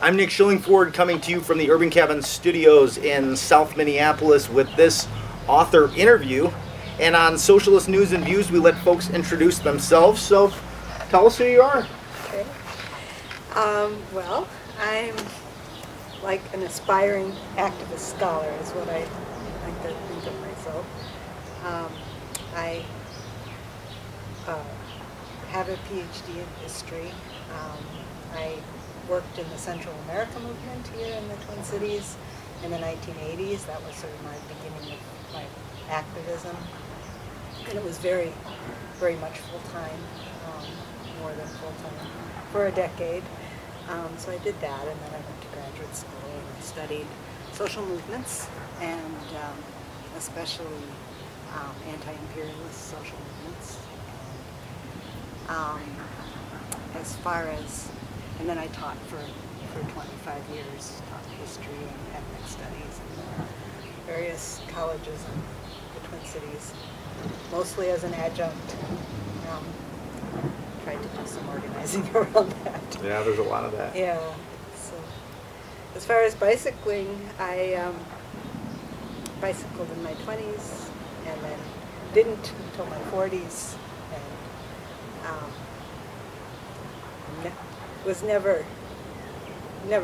I'm Nick Shillingford, coming to you from the Urban Cabin Studios in South Minneapolis with this author interview. And on Socialist News and Views, we let folks introduce themselves. So tell us who you are. Okay. Well, I'm like an aspiring activist scholar is what I like to think of myself. I have a PhD in history. I worked in the Central America movement here in the Twin Cities in the 1980s. That was sort of my beginning of my activism. And it was very, very much full-time, more than full-time, for a decade. So I did that, and then I went to graduate school and studied social movements, and especially anti-imperialist social movements. And then I taught for 25 years, taught history and ethnic studies in various colleges in the Twin Cities, mostly as an adjunct. Tried to do some organizing around that. Yeah, there's a lot of that. Yeah. So, as far as bicycling, I bicycled in my 20s, and then didn't until my 40s, and was never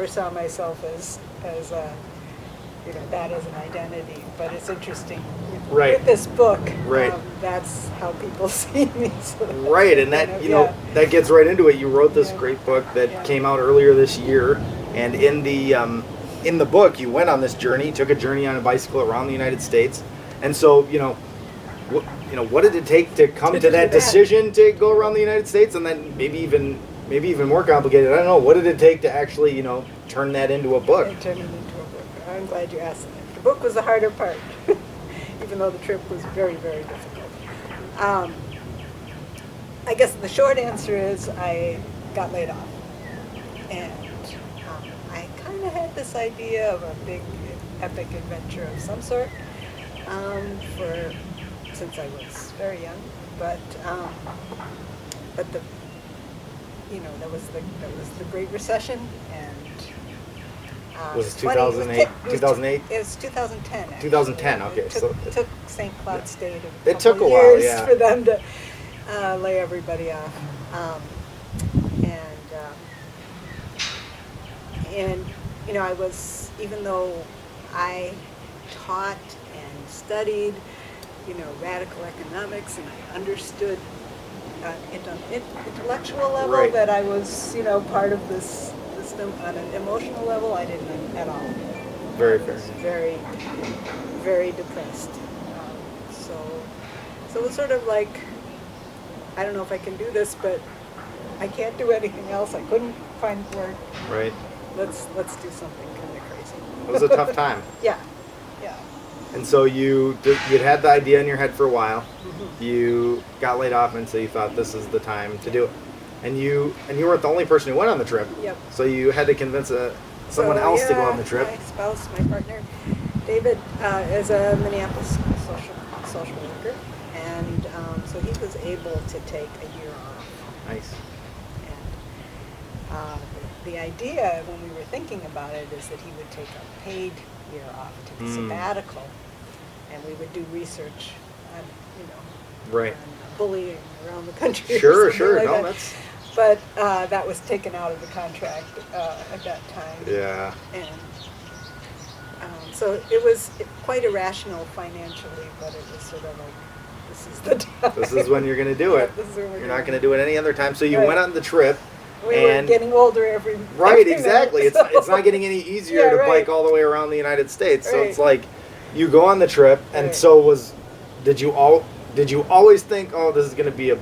saw myself as that as an identity. But it's interesting. Right. With this book, right. That's how people see me. So right, and that that gets right into it. You wrote this great book that came out earlier this year, and in the book, you went on this journey, took a journey on a bicycle around the United States, and so what did it take to come to that decision to go around the United States, and then maybe even more complicated? I don't know. What did it take to actually turn that into a book? Turn it into a book. I'm glad you asked that. The book was the harder part, even though the trip was very, very difficult. I guess the short answer is I got laid off, and I kind of had this idea of a big, epic adventure of some sort since I was very young, but that was the Great Recession, and was it 2008? 2008? It was 2010. Actually. 2010. Okay, it took St. Cloud State a couple years for them to lay everybody off, and I was, even though I taught and studied radical economics, and I understood it on an intellectual level that I was part of this system. On an emotional level, I didn't at all. Very fair. I was very, very depressed. So it was sort of like, I don't know if I can do this, but I can't do anything else. I couldn't find work. Right. Let's do something kind of crazy. It was a tough time. Yeah. And so you'd had the idea in your head for a while. Mm-hmm. You got laid off, and so you thought this is the time to do it. And you weren't the only person who went on the trip. Yep. So you had to convince someone else to go on the trip. My spouse, my partner, David, is a Minneapolis social worker, and so he was able to take a year off. Nice. And the idea, when we were thinking about it, is that he would take a paid year off, take a sabbatical, and we would do research on, on bullying around the country. Sure. Like no, that. that's. But that was taken out of the contract at that time. Yeah. And so it was quite irrational financially, but it was sort of like, this is the time. This is when you're going to do it. You're not going to do it any other time. So you went on the trip. We were getting older every exactly. minute, It's not getting any easier to bike all the way around the United States. So it's like you go on the trip, and so did you always think, oh, this is going to be a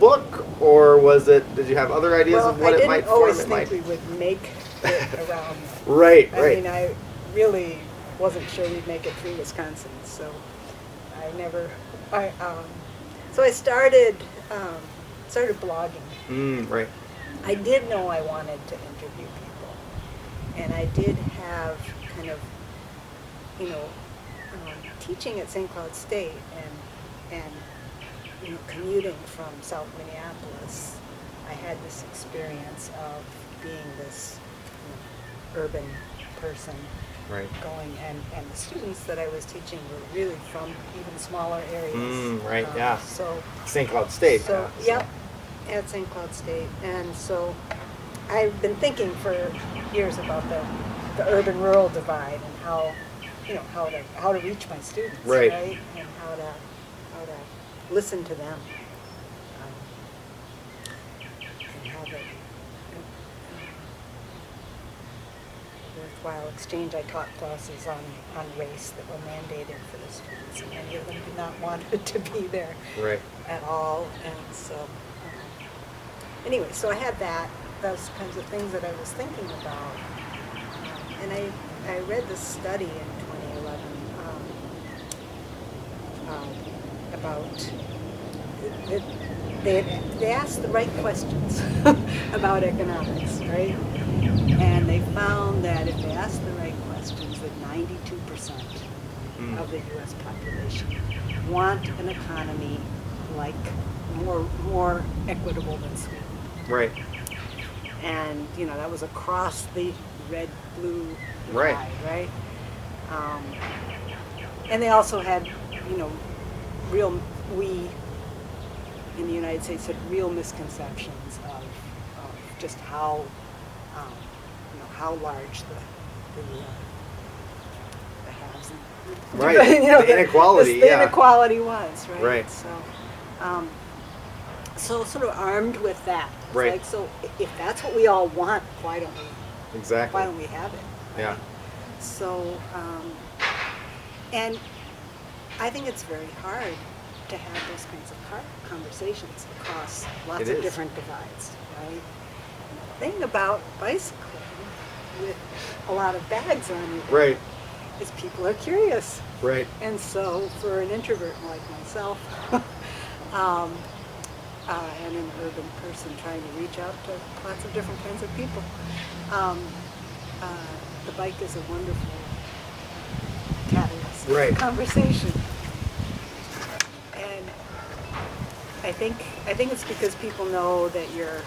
book, or did you have other ideas of what it might form? I didn't always think we would make it around. Right. I mean, I really wasn't sure we'd make it through Wisconsin, so so I started blogging. Right. I did know I wanted to interview people, and I did have kind of, teaching at St. Cloud State and commuting from South Minneapolis. I had this experience of being this urban person Right. going, and the students that I was teaching were really from even smaller areas. Right. Yeah. So St. Cloud State. So yeah, yep, at St. Cloud State, and so I've been thinking for years about the urban-rural divide and how, how to reach my students, Right. and how to listen to them, and have a worthwhile exchange. I taught classes on race that were mandated for the students, and many of them did not want it to be there Right. at all, and so anyway, so I had those kinds of things that I was thinking about, and I read this study in 2011 about they asked the right questions about economics, right? And they found that if they asked the right questions, that 92% of the U.S. population want an economy like more equitable than Sweden. Right. And that was across the red-blue Right. divide, right? And they also had, we in the United States had real misconceptions of just how large the haves and Right. The inequality. the yeah. inequality was, right? Right. So sort of armed with that. It's Right. like, so if that's what we all want, why don't Exactly. we have it? Right? Yeah. So, and I think it's very hard to have those kinds of conversations across lots It of is. different divides, right? And the thing about bicycling with a lot of bags on you Right. is people are curious. Right. And so for an introvert like myself, and an urban person trying to reach out to lots of different kinds of people, the bike is a wonderful catalyst Right. for conversation. And I think it's because people know that you're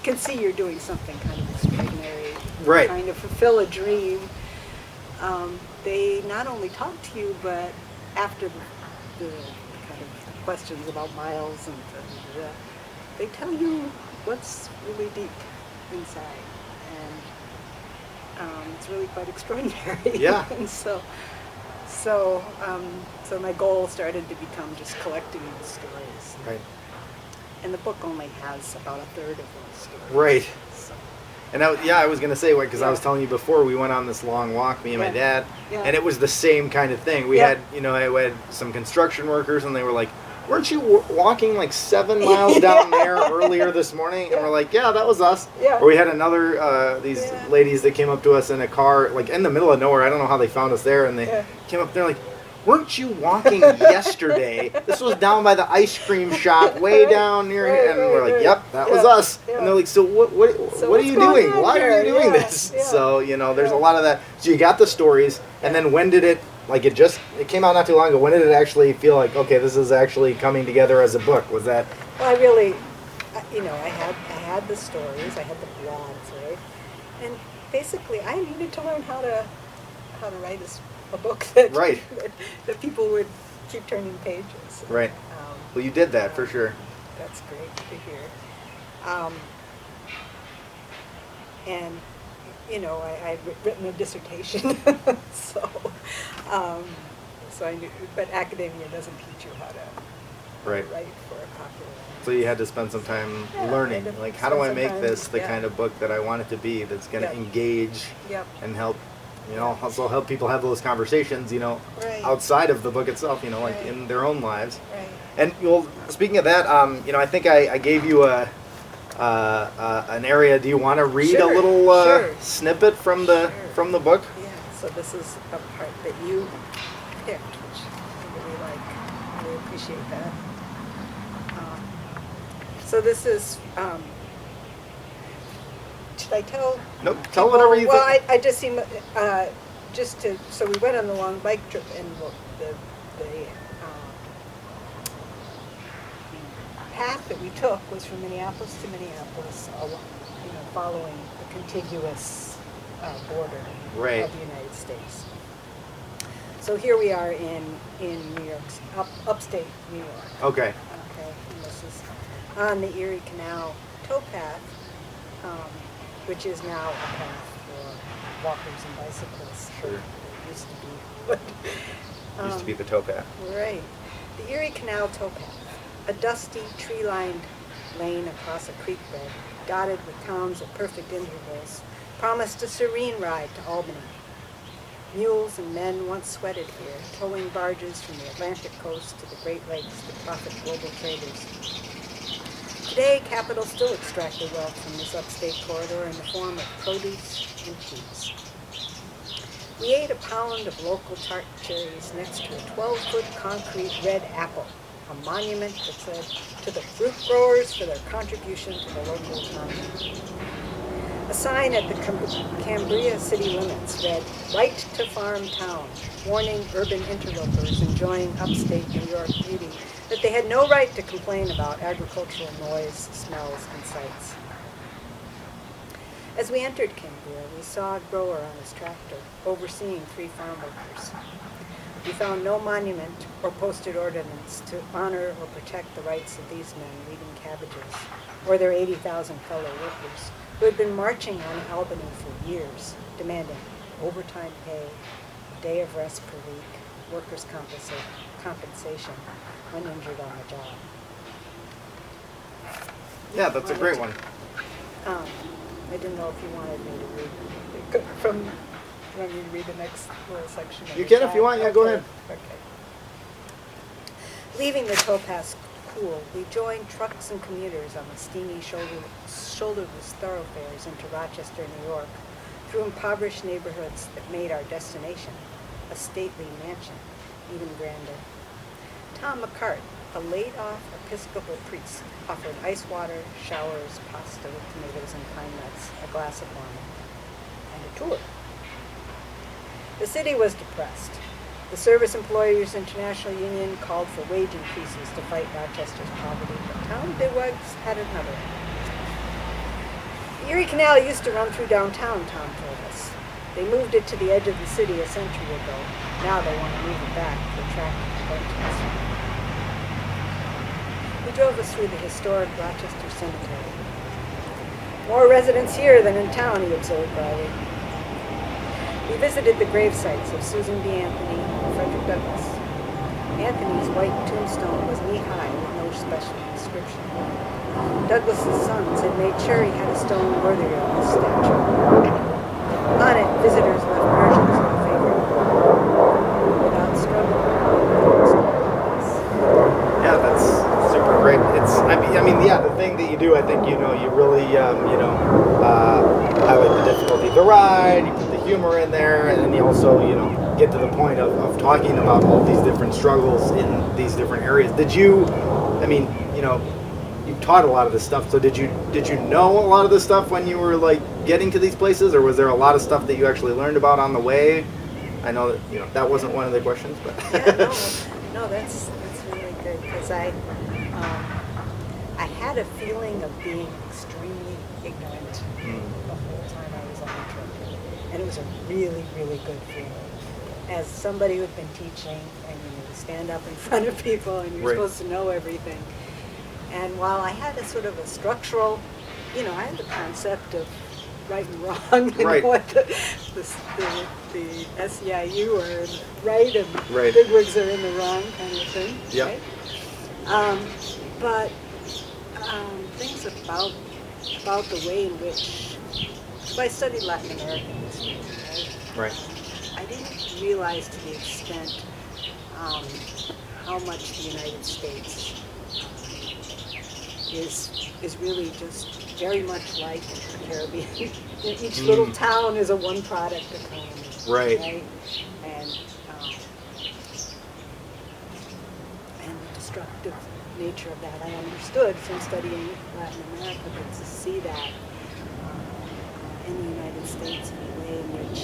can see you're doing something kind of extraordinary, Right. trying to fulfill a dream. They not only talk to you, but after the kind of questions about miles and they tell you what's really deep inside, and it's really quite extraordinary. Yeah. And so my goal started to become just collecting those stories. Right. And the book only has about a third of those stories. Right. So, And I was going to say, because I Yeah. was telling you before, we went on this long walk, me and my Yeah. dad, Yeah. and it was the same kind of thing. We Yeah. had, I had some construction workers, and they were like, weren't you walking like 7 miles down there earlier this morning? And we're like, yeah, that was us. Yeah. Or we had another, these Yeah. ladies that came up to us in a car, like in the middle of nowhere. I don't know how they found us there, and they Yeah. came up there like, weren't you walking yesterday? This was down by the ice cream shop, way down near here. And we're like, yep, that was us. Yeah. And they're like, so what So are what's you going doing? on Why are here? you doing Yeah, this? yeah. So, there's a Yeah. lot of that. So you got the stories, and then when did it, like it came out not too long ago, when did it actually feel like, okay, this is actually coming together as a book? Was that? Well, I really, I had the stories, I had the blogs, right? And basically, I needed to learn how to write a book that Right. that people would keep turning pages. Right. Well, you did that for sure. That's great to hear. And I'd written a dissertation, so I knew, but academia doesn't teach you how to Right. write for a popular. So you had to spend some time Yeah, learning, I had to like, how do spend I some make time, this the yeah. kind of book that I want it to be, that's going to Yep. engage Yep. and help, also help people have those conversations, Right. outside of the book itself, like Right. in their own lives. Right. And speaking of that, I think I gave you an area. Do you want to read a Sure, little sure. snippet from the book? Yeah. So this is a part that you picked, which I really like. I really appreciate that. So this is. Should I tell? Nope. Tell whatever you Well, think. I just seem so we went on the long bike trip, and the path that we took was from Minneapolis to Minneapolis, following the contiguous border Right. of the United States. So here we are in New York, upstate New York. Okay. Okay, and this is on the Erie Canal Towpath, which is now a path for walkers and bicyclists. Sure. It used to be. But, Used to be the towpath. Right. The Erie Canal Towpath, a dusty, tree-lined lane across a creek bed, dotted with towns at perfect intervals, promised a serene ride to Albany. Mules and men once sweated here, towing barges from the Atlantic coast to the Great Lakes to profit global traders. Today, capital still extract their wealth from this upstate corridor in the form of produce and cheese. We ate a pound of local tart cherries next to a 12-foot concrete red apple, a monument that said, "To the fruit growers for their contribution to the local economy." A sign at the Cambria city limits read, "Right to farm town," warning urban interlopers enjoying upstate New York beauty that they had no right to complain about agricultural noise, smells, and sights. As we entered Cambria, we saw a grower on his tractor, overseeing 3 farm workers. We found no monument or posted ordinance to honor or protect the rights of these men weeding cabbages, or their 80,000 fellow workers, who had been marching on Albany for years, demanding overtime pay, a day of rest per week, workers' compensation when injured on the job. Yeah, that's a great one. I didn't know if you wanted me to read from. You want me to read the next little section? You can if you want. Yeah, go ahead. Okay. Leaving the towpath cool, we joined trucks and commuters on the steamy shoulderless thoroughfares into Rochester, New York, through impoverished neighborhoods that made our destination a stately mansion, even grander. Tom McCart, a laid-off Episcopal priest, offered ice water, showers, pasta with tomatoes and pine nuts, a glass of wine, and a tour. The city was depressed. The Service Employers International Union called for wage increases to fight Rochester's poverty, but town bigwigs had another. The Erie Canal used to run through downtown, Tom told us. They moved it to the edge of the city a century ago. Now they want to move it back to attract attention. He drove us through the historic Rochester Cemetery. "More residents here than in town," he observed Riley. We visited the grave sites of Susan B. Anthony and Frederick Douglass. Anthony's white tombstone was knee-high with no special inscription. Douglass's sons had made sure he had a stone worthy of his statue. On it, visitors left margins of the favorite without struggle. Yeah, that's super great. The thing that you do, I think, you really, highlight the difficulty of the ride, you put the humor in there, and then you also, get to the point of talking about all these different struggles in these different areas. Did you, you taught a lot of this stuff, so did you know a lot of this stuff when you were, getting to these places, or was there a lot of stuff that you actually learned about on the way? I know that, that wasn't one of the questions, but... No, that's really good, because I had a feeling of being extremely ignorant the whole time I was on the trip, and it was a really, really good feeling. As somebody who'd been teaching, and you stand up in front of people, and you're supposed to know everything. And while I had a sort of a structural, I had the concept of right and wrong, and what the SEIU are right and bigwigs are in the wrong kind of thing. Yep. Right? But things about the way in which, so I studied Latin American history, right? I didn't realize to the extent how much the United States is really just very much like the Caribbean. Each little town is a one-product economy. Right. And the destructive nature of that I understood from studying Latin America, but to see that in the United States in a way in which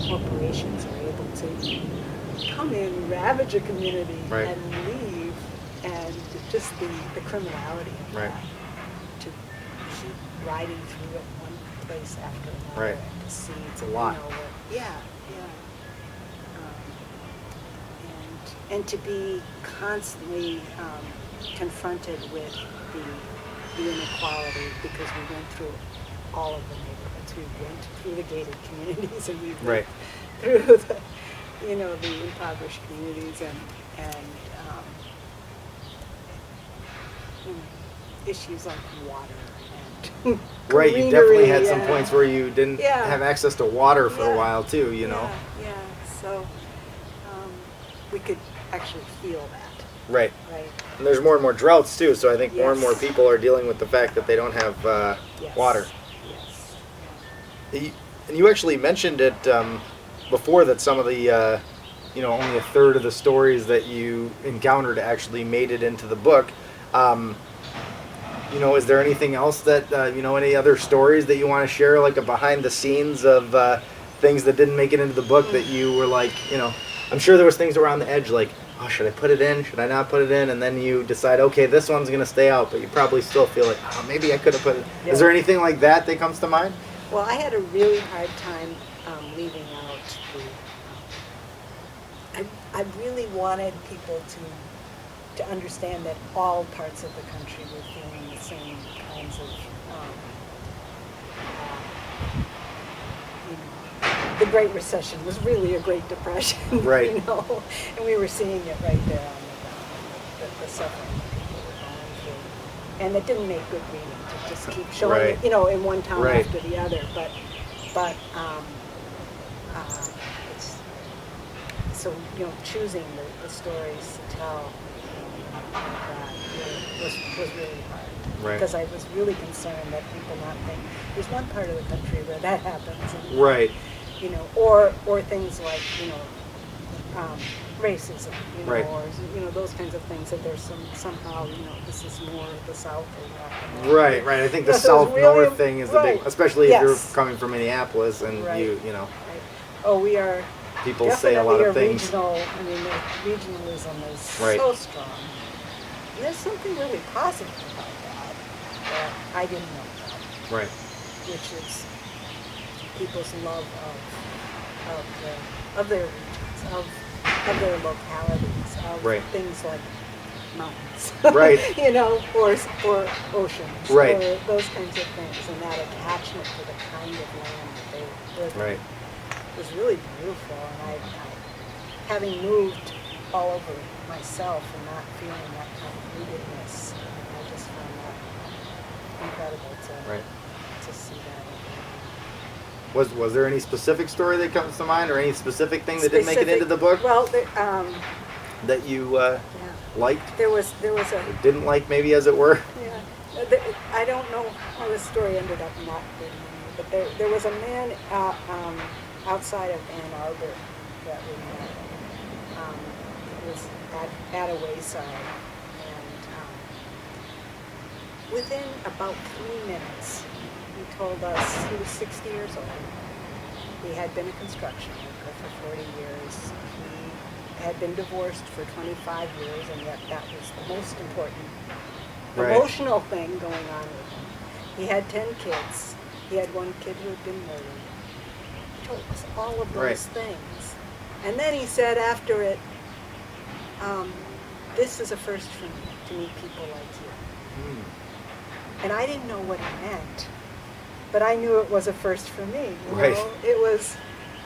corporations are able to come in, ravage a community, and leave, and just the criminality of that, to keep riding through it one place after another Right. and to see, It's a lot. yeah. And to be constantly confronted with the inequality, because we went through all of the neighborhoods. We went through the gated communities, and we went Right. through the impoverished communities, and issues like water and Right, you definitely had some yeah. points where you didn't Yeah. have access to water for a Yeah. while too, you know? Yeah. So we could actually feel that, Right. right? And there's more and more droughts too, so I think more and more Yes. people are dealing with the fact that they don't have Yes. water. Yes. And you actually mentioned it before, that some of the, only a third of the stories that you encountered actually made it into the book. Is there anything else that, any other stories that you want to share, like a behind the scenes of things that didn't make it into the book that you were like, I'm sure there was things around the edge like, oh, should I put it in? Should I not put it in? And then you decide, okay, this one's going to stay out, but you probably still feel like, oh, maybe I could have put it. Yeah. Is there anything like that comes to mind? Well, I had a really hard time leaving out I really wanted people to understand that all parts of the country were feeling the same kinds of the Great Recession was really a Great Depression, Right. and we were seeing it right there on the ground, the suffering that people were going through. And it didn't make good reading to just keep showing Right. it, in one town Right. after the other. But it's, so, choosing the stories to tell was really hard. Right. Because I was really concerned that people not think there's one part of the country where that happens. And, Right. Or things like, racism, Right. or, those kinds of things, that there's somehow, this is more the South or not. Right. I think the Yeah, so it's South-North really- thing is the right. big, especially if Yes. you're coming from Minneapolis and Right. Right. Oh, we are People say a lot of definitely things. regional. I mean, the regionalism is Right. so strong. And there's something really positive about that I didn't know about, Right. which is people's love of their regions, of their localities, of Right. things like mountains, Right. or oceans, Right. or those kinds of things, and that attachment to the kind of land that they live in. Right. Was really beautiful, and I having moved all over myself and not feeling that kind of rootedness, I just found that incredible to see that. Was there any specific story that comes to mind, or any specific thing that didn't make it into the book Well, that you liked, there was a didn't like, maybe, as it were? I don't know how this story ended up not being in there, but there was a man outside of Ann Arbor that we met. It was at a wayside, and within about 3 minutes, he told us he was 60 years old. He had been a construction worker for 40 years. He had been divorced for 25 years, and yet that was the most important Right. emotional thing going on with him. He had 10 kids. He had one kid who had been murdered. He told us all of those Right. things. And then he said after it, this is a first for me, to meet people like you. And I didn't know what he meant, but I knew it was a first for me. You Right. know? It was,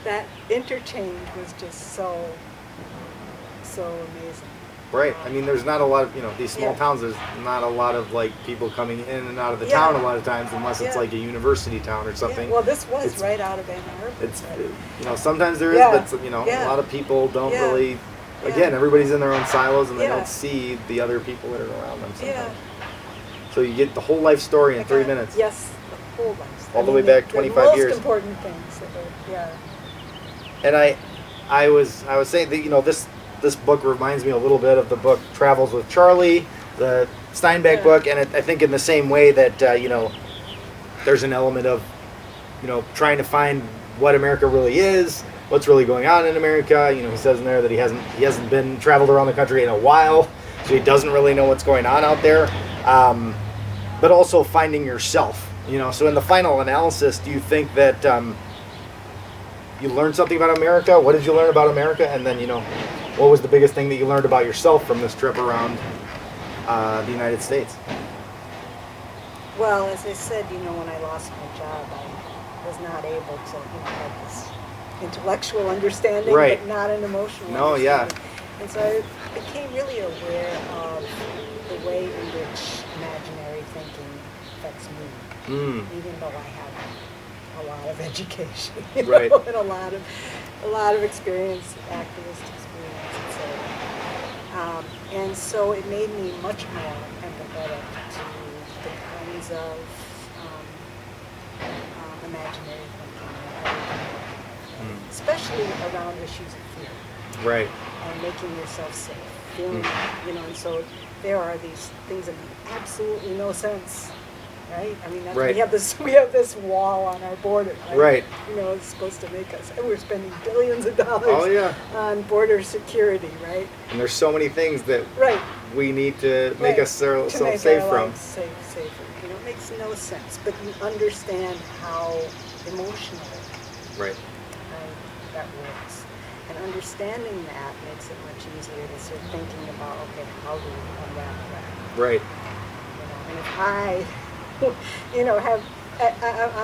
that interchange was just so amazing. Right. I mean, there's not a lot of, these small Yeah. towns, there's not a lot of, people coming in and out of the Yeah. town a lot of times, unless it's Yeah. like a university town or something. Yeah, well, this was It's- right out of Ann Arbor. It's, right? sometimes there is, Yeah. but, Yeah. a lot of people don't Yeah. really, Yeah. again, everybody's in their own silos and they Yeah. don't see the other people that are around them sometimes. Yeah. So you get the whole life story in 3 got- minutes. Yes, the whole life. All the way back 25 years. The most important things that are, yeah. And I was saying that, this book reminds me a little bit of the book Travels with Charlie, the Steinbeck Yeah. book, and I think in the same way that there's an element of trying to find what America really is, what's really going on in America. He says in there that he hasn't been traveled around the country in a while, so he doesn't really know what's going on out there. But also finding yourself So in the final analysis, do you think that you learned something about America? What did you learn about America? And then, what was the biggest thing that you learned about yourself from this trip around the United States? Well, as I said, when I lost my job, I was not able to, have this intellectual understanding, right. but not an emotional No, understanding. yeah. And so I became really aware of the way in which imaginary thinking affects me, even though I have a lot of education, right. and a lot of experience, activist experience, etc. And so it made me much more empathetic to the kinds of imaginary thinking, especially around issues of fear. Right. And making yourself safe, feeling, and so there are these things that make absolutely no sense, right? I mean, right. we have this wall on our border, right? Right. It's supposed to make us, and we're spending billions of dollars on border security, right? And there's so many things that right. we need to make us safe from. Safer. It makes no sense, but you understand how emotionally right. That works. And understanding that makes it much easier to start thinking about, okay, how do we unravel that? Right. And if I,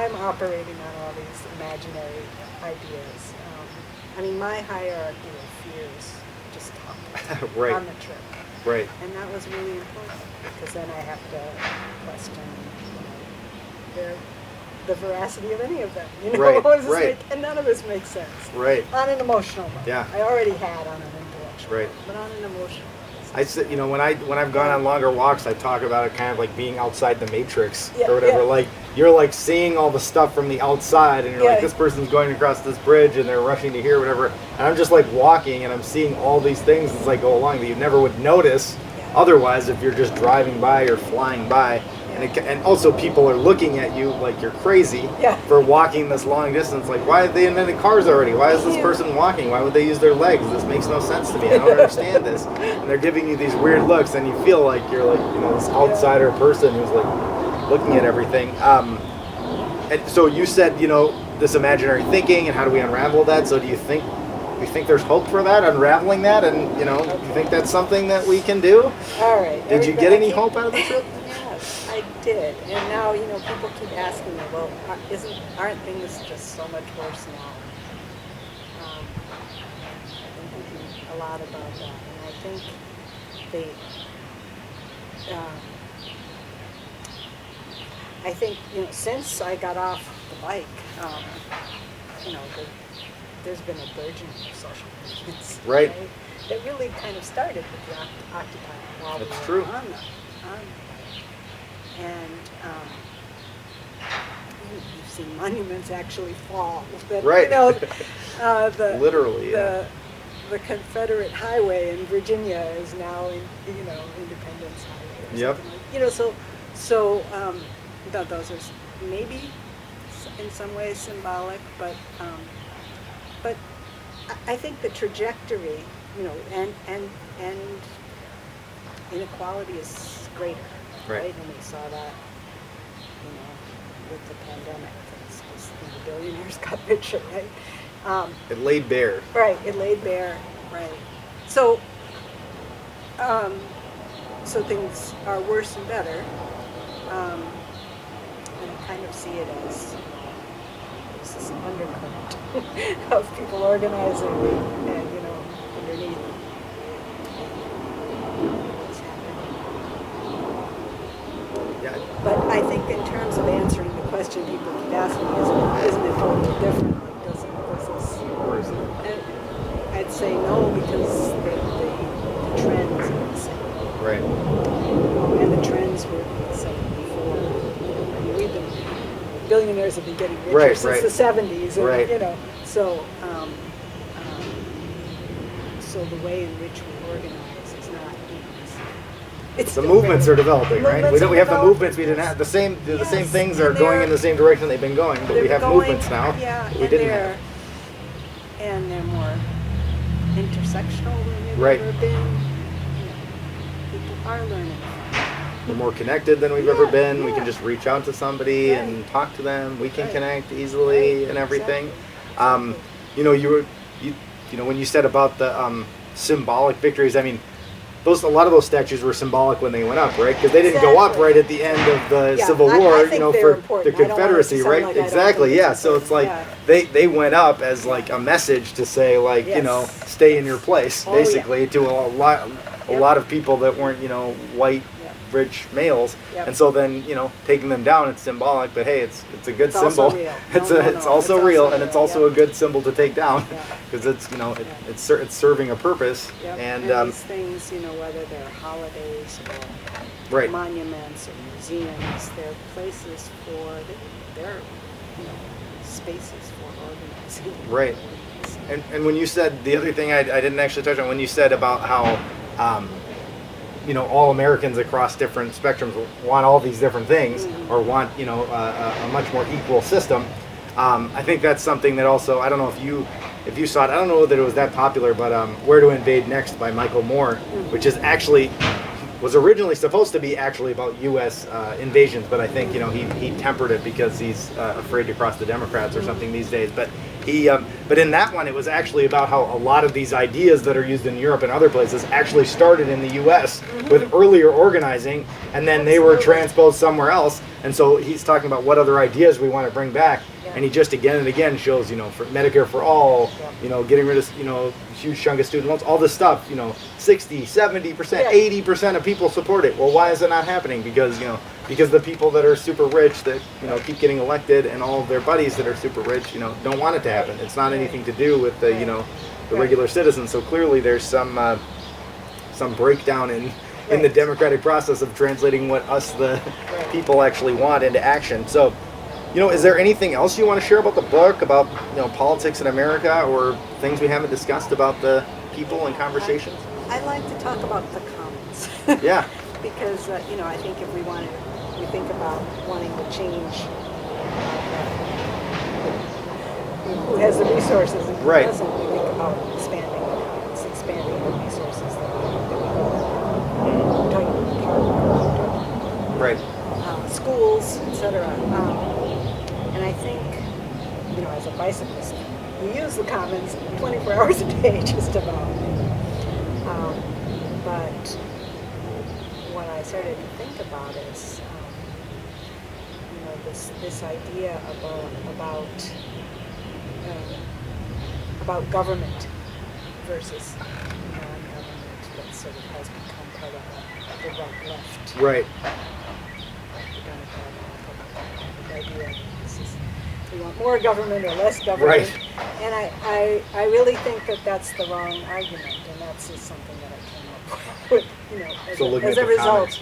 I'm operating on all these imaginary ideas. My hierarchy of fears just stopped right. on the trip. Right. And that was really important, because then I have to question, the veracity of any of them. Right. Right. And none of this makes sense. Right. On an emotional level. Yeah. I already had on an intellectual right. level, but on an emotional level. I said, when I've gone on longer walks, I talk about it kind of like being outside the matrix yeah, or whatever. Yeah. Like you're like seeing all the stuff from the outside, and you're like, this person's going across this bridge, and they're rushing to here, whatever. And I'm just like walking, and I'm seeing all these things as I go along that you never would notice otherwise if you're just driving by or flying by. And also people are looking at you like you're crazy for walking this long distance. Like, why have they invented cars already? Why is this person walking? Why would they use their legs? This makes no sense to me. I don't understand this. And they're giving you these weird looks, and you feel like you're like, this outsider person who's like looking at everything. And so you said, this imaginary thinking, and how do we unravel that? So do you think there's hope for that, unraveling that, and you think that's something that we can do? All right. Did you get any hope out of the trip? Yes, I did. And now, people keep asking me, well, aren't things just so much worse now? I've been thinking a lot about that, and I think since I got off the bike, there's been a burgeoning of social movements. Right. That really kind of started with the Occupy while we That's were true. on the and you've seen monuments actually fall. That, right. Literally, yeah. The Confederate Highway in Virginia is now Independence Highway. Yep. So those are maybe in some ways symbolic, but I think the trajectory, and inequality is greater, right? And we saw that, with the pandemic. It's just, the billionaires got richer, right? It laid bare. Right. It laid bare. Right. So, so things are worse and better, and I kind of see it as this undercurrent of people organizing and underneath what's happening. Yeah. But I think in terms of answering the question people keep asking, isn't it totally different? Like, does this? Or is it? And I'd say no, because the trends are the same. Right. And the trends were the same before. We've been billionaires have been getting richer since the 70s, and so so the way in which we organize is not. It's the movements are developing, right? We have the movements we didn't have. The same things are going in the same direction they've been going, but we have movements now. Yeah, we didn't have. And they're more intersectional than they've right. ever been. People are learning. we're more connected than we've ever been. We yeah. can just reach out to somebody Right. and talk to them. We can Right. connect easily Right. and everything. Exactly. You know, you know, when you said about the symbolic victories, I mean, a lot of those statues were symbolic when they went up, right? Because they didn't go up Exactly. right at the end of the Yeah, Civil I War, you think know, they're for the important. I don't want it to Confederacy, sound right? like I don't Exactly, think yeah. it's So it's like important. they went up as like a message to say, like, you know, Yes. stay in your place, Oh, yeah. basically, to a Yep. lot of people that weren't, you know, white, Yep. rich males. Yep. And so then, you know, taking them down, it's symbolic, but hey, it's a good It's also symbol. real. It's No, a, no, it's no. also It's real, also and it's real, also yep. a good symbol to take down, Yeah. because it's, you know, Yeah. it's serving a purpose. Yep. And these things, you know, whether they're holidays or right. monuments or museums, they're places for, they're, you know, spaces for organizing. Right. And when you said, the other thing I didn't actually touch on, when you said about how, you know, all Americans across different spectrums want all these different things, Mhm. or want, you know, a much more equal system. I think that's something that also, I don't know if you saw it, I don't know that it was that popular, but Where to Invade Next by Michael Moore, which is actually, was originally supposed to be actually about U.S. Invasions, but I think, you know, he tempered it because he's afraid to cross the Democrats or something these days. But but in that one, it was actually about how a lot of these ideas that are used in Europe and other places actually started in the U.S. with earlier organizing, and then they were transposed somewhere else. And so he's talking about what other ideas we want to bring back. And he just again and again shows, you know, for Medicare for all, you know, getting rid of, you know, huge chunk of student loans, all this stuff, you know, 60, 70%, 80% of people support it. Well, why is it not happening? Because, you know, because the people that are super rich that, you know, keep getting elected, and all of their buddies that are super rich, you know, don't want it to happen. It's not anything to do with the, you know, the regular citizens. So clearly there's some breakdown in the democratic process of translating what us, the people, actually want into action. So, you know, is there anything else you want to share about the book, about, you know, politics in America, or things we haven't discussed about the people and conversations? I like to talk about the commons. Yeah. Because, you know, I think if we think about wanting to change, who has the resources and who doesn't, we think about expanding the commons, expanding the resources that we we're talking about park, Right. schools, etc. And I think, you know, as a bicyclist, we use the commons 24 hours a day, just about. But what I started to think about is, you know, this idea about government versus non-government that sort of has become part of the right-left. Right. The idea we want more government or less government. Right. And I really think that that's the wrong argument, and that's just something that I came up with, you know, as a result. Comments.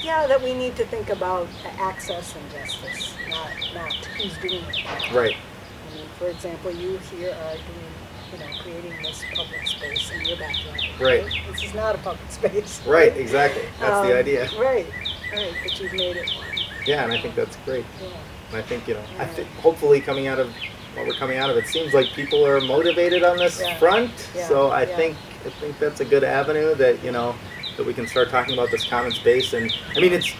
Yeah, that we need to think about access and justice, not who's doing it. Right. I mean, for example, you here are doing, you know, creating this public space in your backyard. Right. This is not a public space. Right, exactly. That's the idea. Right, but you've made it one. Yeah, and I think that's great. Yeah. And I think, you know, I think hopefully coming out of what we're coming out of, it seems like people are motivated on this front. Yeah. So I think that's a good avenue that, you know, that we can start talking about this common space. And I mean, it's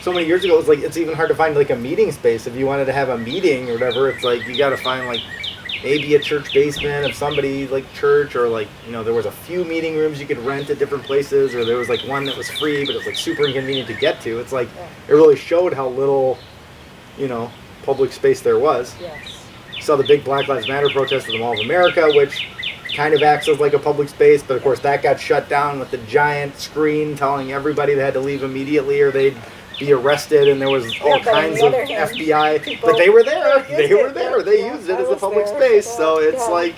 so many years ago, it was like, it's even hard to find like a meeting space. If you wanted to have a meeting or whatever, it's like, you got to find like maybe a church basement of somebody like church, or like, you know, there was a few meeting rooms you could rent at different places, or there was like one that was free, but it was like super inconvenient to get to. It's like, it really showed how little, you know, public space there was. Yes. Saw the big Black Lives Matter protest at the Mall of America, which kind of acts as like a public space, but of course that got shut down with the giant screen telling everybody they had to leave immediately or they'd be arrested, and there was all kinds of FBI, but they were there. They were there. They used it as a public space. So it's like,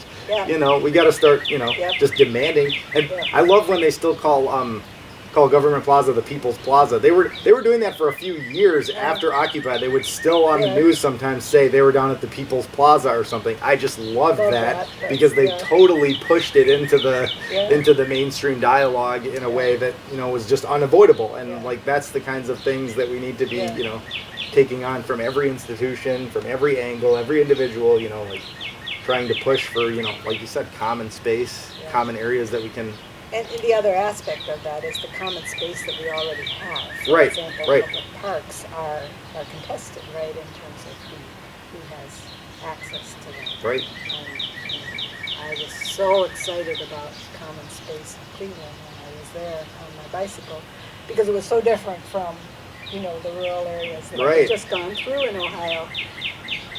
you know, we got to start, you know, just demanding. And I love when they still call Government Plaza the People's Plaza. They were doing that for a few years after Occupy. They would still on the news sometimes say they were down at the People's Plaza or something. I just loved that because they totally pushed it into the mainstream dialogue in a way that, you know, was just unavoidable. And like, that's the kinds of things that we need to be, you know, taking on from every institution, from every angle, every individual, you know, like trying to push for, you know, like you said, common space, common areas that we can And the other aspect of that is the common space that we already have. For Right, example, right. public parks are contested, right, in terms of who has access to them. Right. I was so excited about common space in Cleveland when I was there on my bicycle, because it was so different from, the rural areas that Right. I've just gone through in Ohio.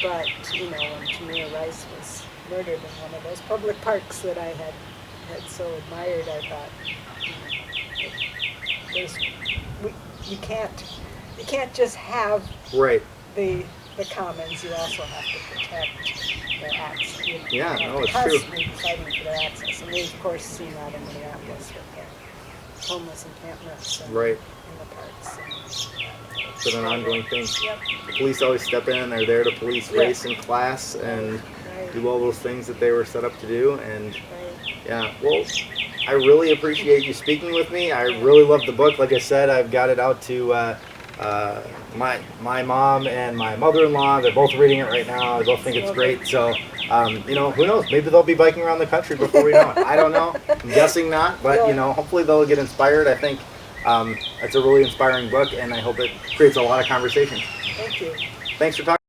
But, when Tamir Rice was murdered in one of those public parks that I had so admired, I thought, you can't just have Right. the commons. You also have to protect their access. Yeah, you have no, to it's true. constantly be fighting for their access, and we've of course seen that in Minneapolis with their homeless encampments and Right. in the parks. It's been an ongoing thing. Yep. The police always step in. They're there to police Yeah. race and class and Right. do all those things that they were set up to do. And Right. yeah, well, I really appreciate you speaking with me. I really love the book. Like I said, I've got it out to my mom and my mother-in-law. They're both reading it right now. They both think it's great. So, who knows? Maybe they'll be biking around the country before we know it. I don't know. I'm guessing not, but hopefully they'll get inspired. I think it's a really inspiring book, and I hope it creates a lot of conversation. Thank you. Thanks for talking.